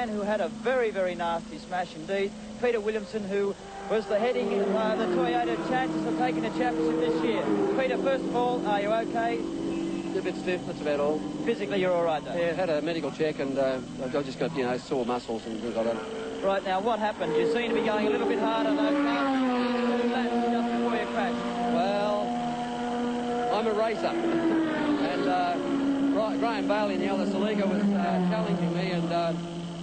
man who had a very, very nasty smash indeed, Peter Williamson, who was the heading the Toyota chances of taking a championship this year. Peter, first of all, are you okay? A bit stiff, that's about all. Physically, you're all right, though? Yeah, had a medical check, and I've just got, you know, sore muscles and things like that. Right, now, what happened? You seem to be going a little bit harder, though. Just before you crashed. Well, I'm a racer. And Graham Bailey in the other Saliga was challenging me, and I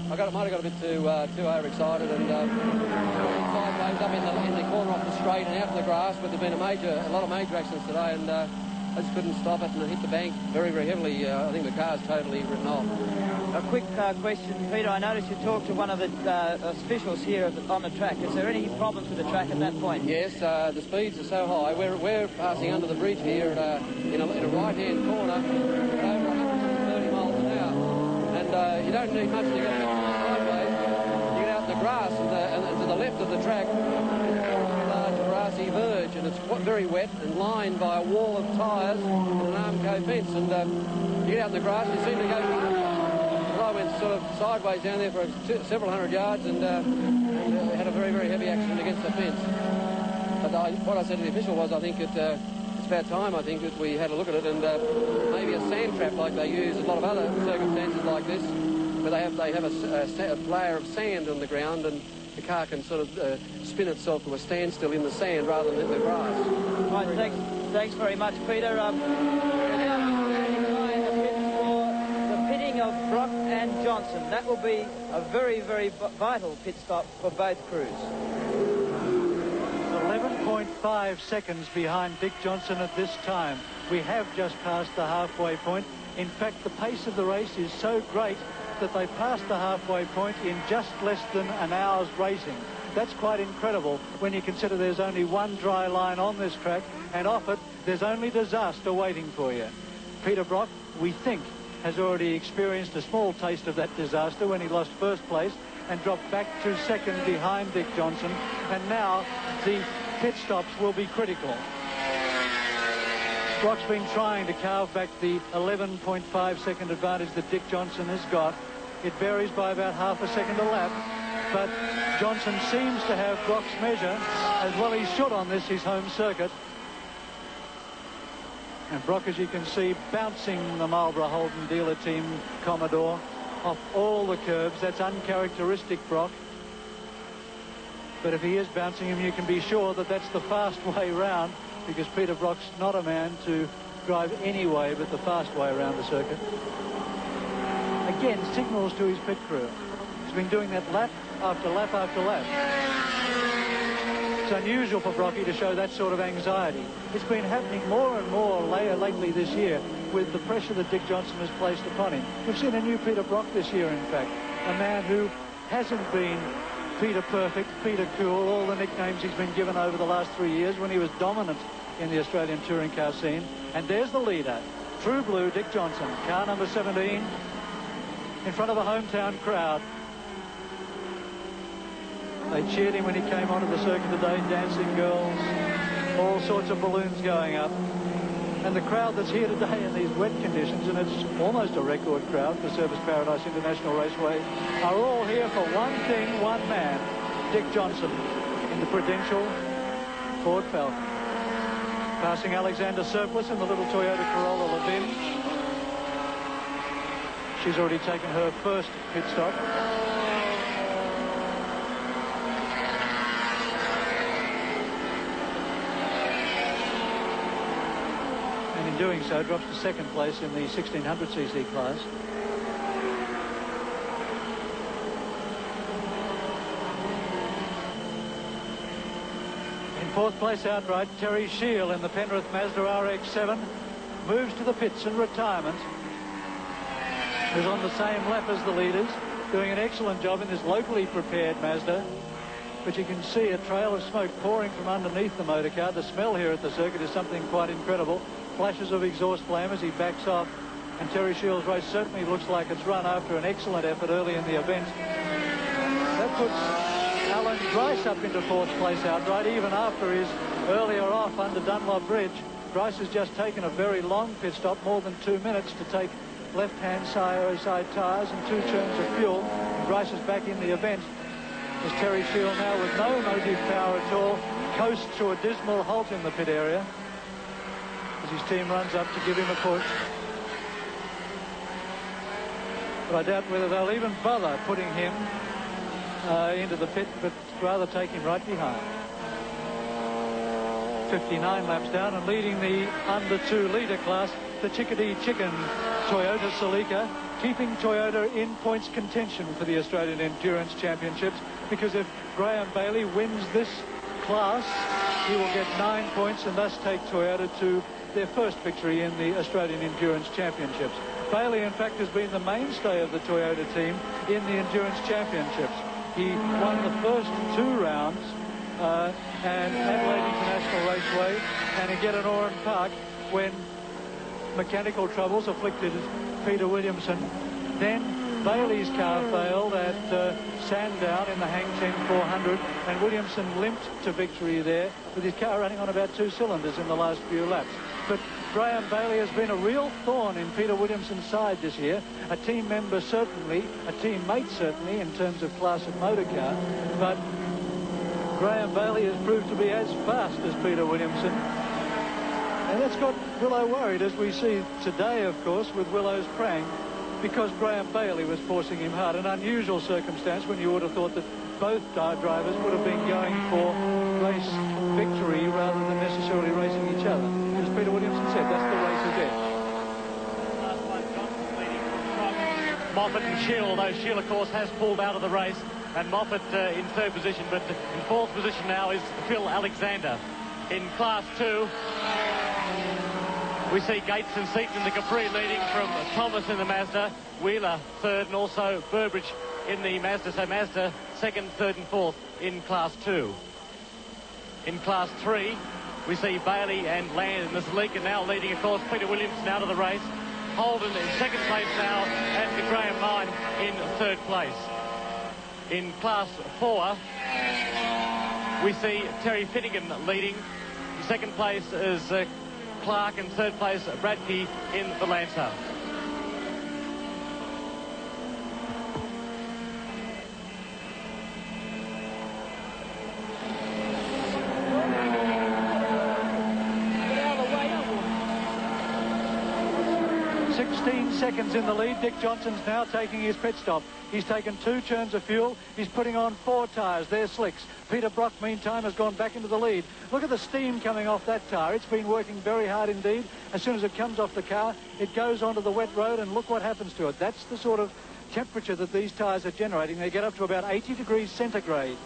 might have got a bit too overexcited, and sideways up in the corner off the straight and out in the grass, but there's been a lot of major accidents today, and I just couldn't stop it, and it hit the bank very, very heavily. I think the car's totally written off. A quick question, Peter. I noticed you talked to one of the officials here on the track. Is there any problems with the track at that point? Yes, the speeds are so high. We're passing under the bridge here in a right-hand corner at over 130 miles an hour. And you don't need much to get sideways. You get out in the grass and to the left of the track, large grassy verge, and it's very wet and lined by a wall of tyres and an Armco fence. And you get out in the grass, you seem to go... I went sort of sideways down there for several hundred yards and had a very, very heavy accident against the fence. But what I said to the official was, I think it's about time, I think, that we had a look at it, and maybe a sand trap like they use in a lot of other circumstances like this, where they have a layer of sand on the ground, and the car can sort of spin itself to a standstill in the sand rather than in the grass. Right, thanks very much, Peter. Of Brock and Johnson. That will be a very, very vital pit stop for both crews. 11.5 seconds behind Dick Johnson at this time. We have just passed the halfway point. In fact, the pace of the race is so great that they passed the halfway point in just less than an hour's racing. That's quite incredible when you consider there's only one dry line on this track, and off it, there's only disaster waiting for you. Peter Brock, we think, has already experienced a small taste of that disaster when he lost first place and dropped back to second behind Dick Johnson, and now the pit stops will be critical. Brock's been trying to carve back the 11.5 second advantage that Dick Johnson has got. It varies by about half a second a lap, but Johnson seems to have Brock's measure, as well he should on his home circuit. And Brock, as you can see, bouncing the Marlborough Holden dealer team Commodore off all the curbs. That's uncharacteristic Brock. But if he is bouncing him, you can be sure that that's the fast way round, because Peter Brock's not a man to drive any way but the fast way around the circuit. Again, signals to his pit crew. He's been doing that lap after lap after lap. It's unusual for Brocky to show that sort of anxiety. It's been happening more and more lately this year with the pressure that Dick Johnson has placed upon him. We've seen a new Peter Brock this year, in fact. A man who hasn't been Peter Perfect, Peter Cool, all the nicknames he's been given over the last 3 years when he was dominant in the Australian touring car scene. And there's the leader, True Blue Dick Johnson, car number 17, in front of a hometown crowd. They cheered him when he came onto the circuit today, dancing girls, all sorts of balloons going up. And the crowd that's here today in these wet conditions, and it's almost a record crowd for Surfers Paradise International Raceway, are all here for one thing, one man, Dick Johnson, in the Prudential Ford Falcon. Passing Alexander Surplus in the little Toyota Corolla Levin. She's already taken her first pit stop. Doing so, drops to second place in the 1600cc class. In fourth place outright, Terry Shield in the Penrith Mazda RX-7 moves to the pits in retirement. Who's on the same lap as the leaders, doing an excellent job in this locally prepared Mazda. But you can see a trail of smoke pouring from underneath the motor car. The smell here at the circuit is something quite incredible. Flashes of exhaust flame as he backs off, and Terry Shield's race certainly looks like it's run after an excellent effort early in the event. That puts Alan Grice up into fourth place outright, even after his earlier off under Dunlop Bridge. Grice has just taken a very long pit stop, more than 2 minutes, to take left-hand side tyres and 2 turns of fuel. races back in the event, as Terry Shield now with no motive power at all coasts to a dismal halt in the pit area as his team runs up to give him a push. But I doubt whether they'll even bother putting him into the pit, but rather take him right behind. 59 laps down and leading the under 2 litre class, the Chickadee Chicken Toyota Celica, keeping Toyota in points contention for the Australian Endurance Championships, because if Graham Bailey wins this class, he will get 9 points and thus take Toyota to their first victory in the Australian Endurance Championships. Bailey, in fact, has been the mainstay of the Toyota team in the Endurance Championships. He won the first 2 rounds and Adelaide International Raceway and again at Oran Park when mechanical troubles afflicted Peter Williamson. Then Bailey's car failed at Sandown in the Hang 10 400 and Williamson limped to victory there with his car running on about 2 cylinders in the last few laps. But Graham Bailey has been a real thorn in Peter Williamson's side this year. A team member certainly, a teammate certainly in terms of class of motor car. But Graham Bailey has proved to be as fast as Peter Williamson. And that's got Willow worried, as we see today, of course, with Willow's prang, because Graham Bailey was forcing him hard. An unusual circumstance when you would have thought that both drivers would have been going for race victory rather than necessarily racing each other. As Peter Williamson said, that's the race's edge. Last one, Johnson leading from Moffat and Shield, although Shield, of course, has pulled out of the race. And Moffat in 3rd position, but in 4th position now is Phil Alexander. In Class 2, we see Gates and Seaton in the Capri leading from Thomas in the Mazda, Wheeler 3rd, and also Burbridge in the Mazda. So Mazda 2nd, 3rd and 4th in Class 2. In Class 3, we see Bailey and Land in the Celica now leading, of course, Peter Williamson out of the race. Holden in 2nd place now, and Graham Mine in 3rd place. In Class 4, we see Terry Finnegan leading. In 2nd place is Clark, and 3rd place Bradkey in the Lancer. Seconds in the lead. Dick Johnson's now taking his pit stop. He's taken 2 churns of fuel. He's putting on 4 tyres. They're slicks. Peter Brock, meantime, has gone back into the lead. Look at the steam coming off that tyre. It's been working very hard indeed. As soon as it comes off the car, it goes onto the wet road, and look what happens to it. That's the sort of temperature that these tyres are generating. They get up to about 80 degrees centigrade.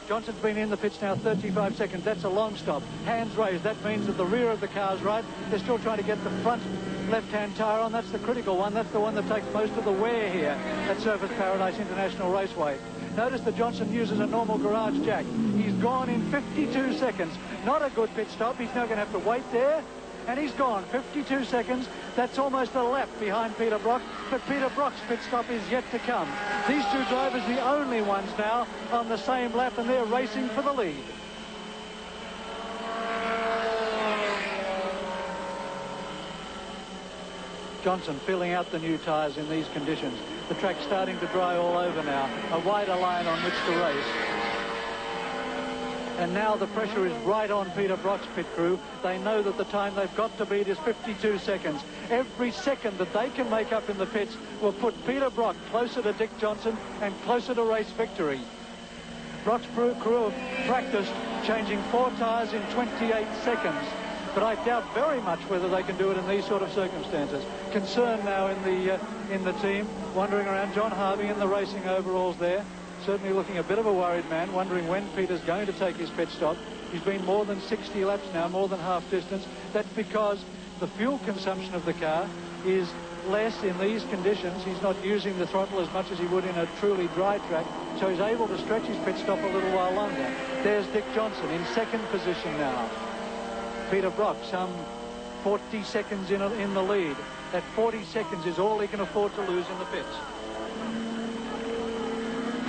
Johnson's been in the pits now 35 seconds. That's a long stop. Hands raised. That means that the rear of the car's right. They're still trying to get the front left-hand tyre on. That's the critical one. That's the one that takes most of the wear here at Surfers Paradise International Raceway. Notice that Johnson uses a normal garage jack. He's gone in 52 seconds. Not a good pit stop. He's now going to have to wait there. And he's gone 52 seconds. That's almost a lap behind Peter Brock. But Peter Brock's pit stop is yet to come. These 2 drivers, the only ones now on the same lap, and they're racing for the lead. Johnson filling out the new tyres in these conditions. The track's starting to dry all over now. A wider line on which to race. And now the pressure is right on Peter Brock's pit crew. They know that the time they've got to beat is 52 seconds. Every second that they can make up in the pits will put Peter Brock closer to Dick Johnson and closer to race victory. Brock's crew have practiced changing 4 tyres in 28 seconds. But I doubt very much whether they can do it in these sort of circumstances. Concern now in the team, wandering around. John Harvey in the racing overalls there. Certainly looking a bit of a worried man, wondering when Peter's going to take his pit stop. He's been more than 60 laps now, more than half distance. That's because the fuel consumption of the car is less in these conditions. He's not using the throttle as much as he would in a truly dry track, so he's able to stretch his pit stop a little while longer. There's Dick Johnson in 2nd position now. Peter Brock, some 40 seconds in the lead. That 40 seconds is all he can afford to lose in the pits.